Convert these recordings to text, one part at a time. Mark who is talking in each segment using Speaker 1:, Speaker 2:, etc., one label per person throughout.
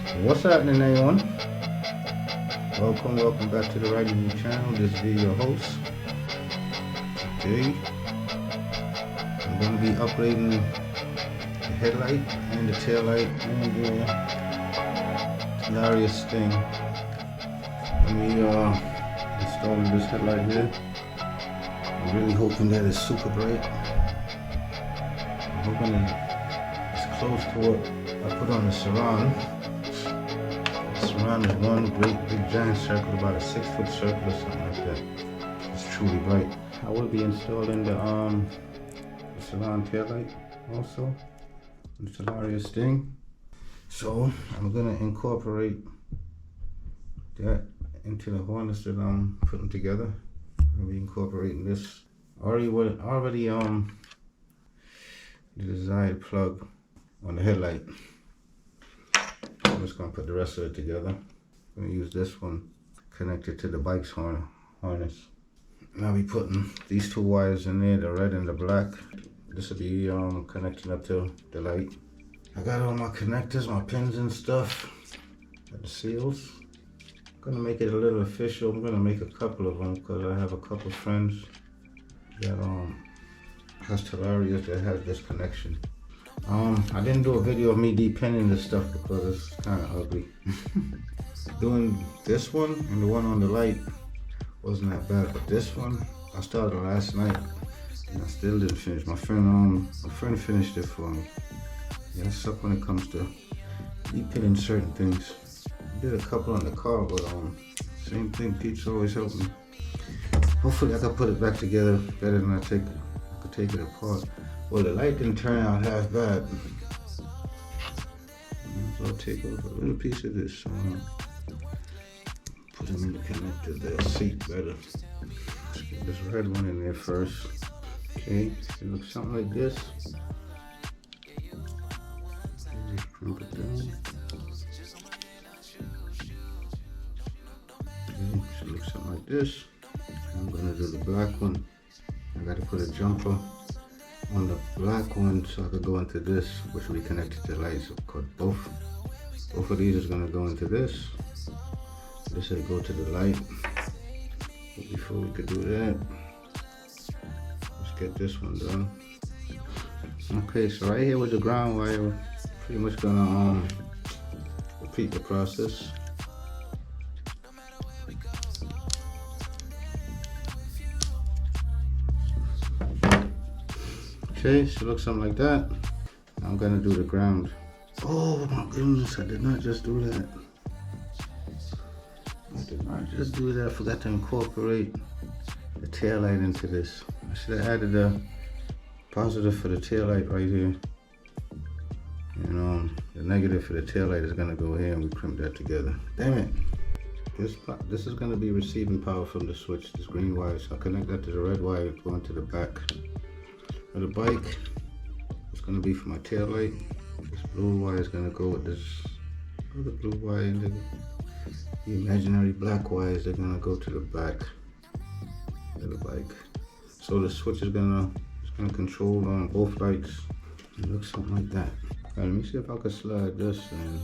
Speaker 1: What's happening, everyone? Welcome back to the Writing channel. This is your host. Today, I'm going to be upgrading the headlight and the taillight and the Talaria Sting. Let me install this headlight here. I'm really hoping that it's super bright. I'm hoping it's close to what I put on the surround. Surround is one great big giant circle, about a 6-foot circle or something like that. It's truly bright. I will be installing the surround taillight also, the Talaria Sting. So I'm gonna incorporate that into the harness that I'm putting together. I'll be incorporating this already the desired plug on the headlight. I'm just going to put the rest of it together. I'm going to use this one connected to the bike's harness. And I'll be putting these two wires in there, the red and the black. This will be connecting up to the light. I got all my connectors, my pins and stuff. Got the seals. I'm going to make it a little official. I'm going to make a couple of them because I have a couple of friends that has Talaria that has this connection. I didn't do a video of me depinning this stuff because it's kind of ugly. Doing this one and the one on the light wasn't that bad, but this one I started last night and I still didn't finish. My friend finished it for me. Yeah, I suck when it comes to depinning certain things. I did a couple on the car, but same thing. Pete's always helped me. Hopefully I can put it back together better than I could take it apart. Well, the light didn't turn out half bad. So I'll take off a little piece of this. Put them in the connector there, seat better. Let's get this red one in there first. Okay, it looks something like this. Just crimp it down. Okay, should look something like this. I'm gonna do the black one. I gotta put a jumper on the black one so I could go into this, which will be connected to the lights. Because both of these is gonna go into this. This will go to the light. But before we could do that, let's get this one done. Okay, so right here with the ground wire, we're pretty much gonna repeat the process. Okay, so it looks something like that. I'm gonna do the ground. Oh my goodness, I did not just do that. I forgot to incorporate the tail light into this. I should have added a positive for the tail light right here. And the negative for the tail light is gonna go here and we crimp that together. Damn it. This is gonna be receiving power from the switch, this green wire. So I'll connect that to the red wire going to the back of the bike. It's gonna be for my tail light. This blue wire is gonna go with this other blue wire, and the imaginary black wires, they're gonna go to the back of the bike. So the switch is gonna control both lights. It looks something like that. Right, let me see if I can slide this in.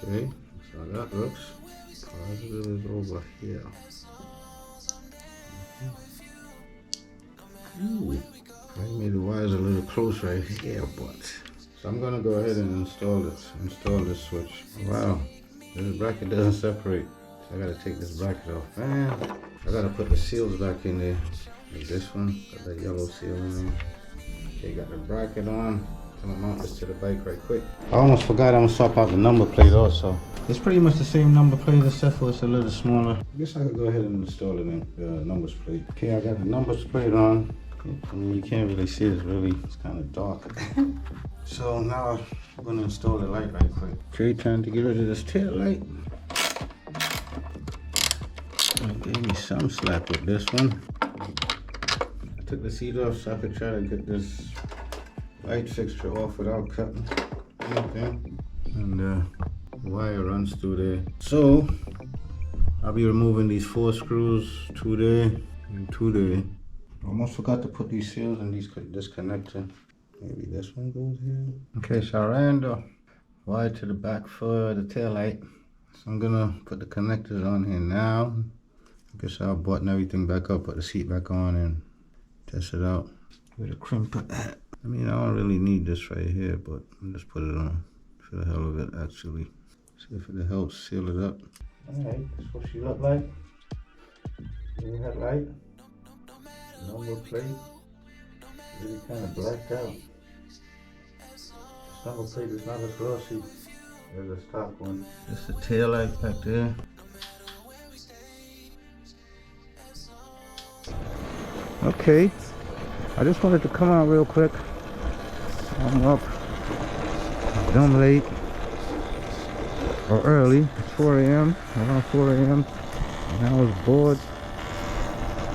Speaker 1: Okay, so that looks positive is over here. Ooh. I made the wires a little close right here, but so I'm gonna go ahead and install this switch. Wow, this bracket doesn't separate, so I gotta take this bracket off. Man, I gotta put the seals back in there, like this one. Got that yellow seal in there. Okay, got the bracket on. I'm gonna mount this to the bike right quick. I almost forgot I'm gonna swap out the number plate also. It's pretty much the same number plate except for it's a little smaller. I guess I could go ahead and install it in the numbers plate. Okay, I got the numbers plate on. I mean, you can't really see it, it's kind of dark. So now I'm gonna install the light right quick. Okay, time to get rid of this tail light. It gave me some slack with this one. I took the seat off so I could try to get this light fixture off without cutting anything. And the wire runs through there. So I'll be removing these 4 screws, 2 there and 2 there. Almost forgot to put these seals in this connector. Maybe this one goes here. Okay, so I ran the wire to the back for the tail light. So I'm gonna put the connectors on here now. I guess I'll button everything back up, put the seat back on, and test it out. Where the crimp at? I mean, I don't really need this right here, but I'll just put it on for the hell of it, actually. See if it helps seal it up. Alright, that's what she look like. New headlight. Number plate. Really kind of blacked out. This number plate is not as glossy as the stock one. Just the tail light back there. Okay, I just wanted to come out real quick. I'm up, dumb late, or early. It's 4 a.m., around 4 a.m. and I was bored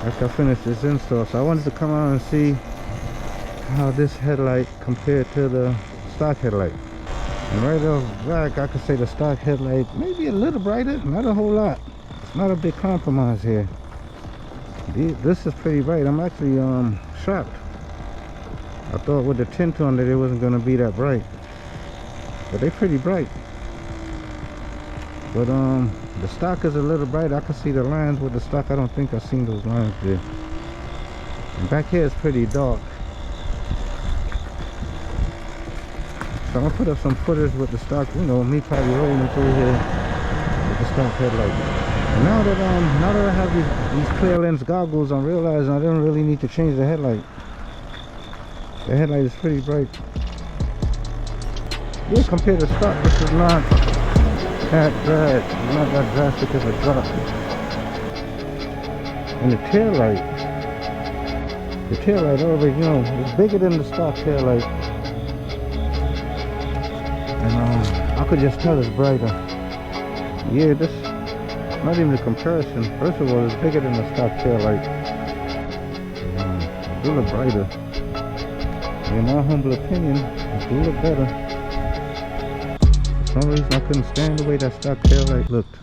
Speaker 1: after I finished this install, so I wanted to come out and see how this headlight compared to the stock headlight. And right off back, I could say the stock headlight maybe a little brighter, not a whole lot. It's not a big compromise here. This is pretty bright. I'm actually shocked. I thought with the tint on that it wasn't going to be that bright, but they're pretty bright. But the stock is a little bright. I can see the lines with the stock. I don't think I've seen those lines there. And back here is pretty dark. So I'm gonna put up some footage with the stock, you know, me probably rolling through here with the stock headlight. And now that I have these clear lens goggles, I'm realizing I don't really need to change the headlight. The headlight is pretty bright. Yeah, compared to stock, this is not that bad. It's not that drastic of a drop. And the tail light already, you know, it's bigger than the stock tail light. And I could just tell it's brighter. Yeah, this not even a comparison. First of all, it's bigger than the stock tail light. It's a little brighter. In my humble opinion, it's a little better. For some reason, I couldn't stand the way that stock tail light looked.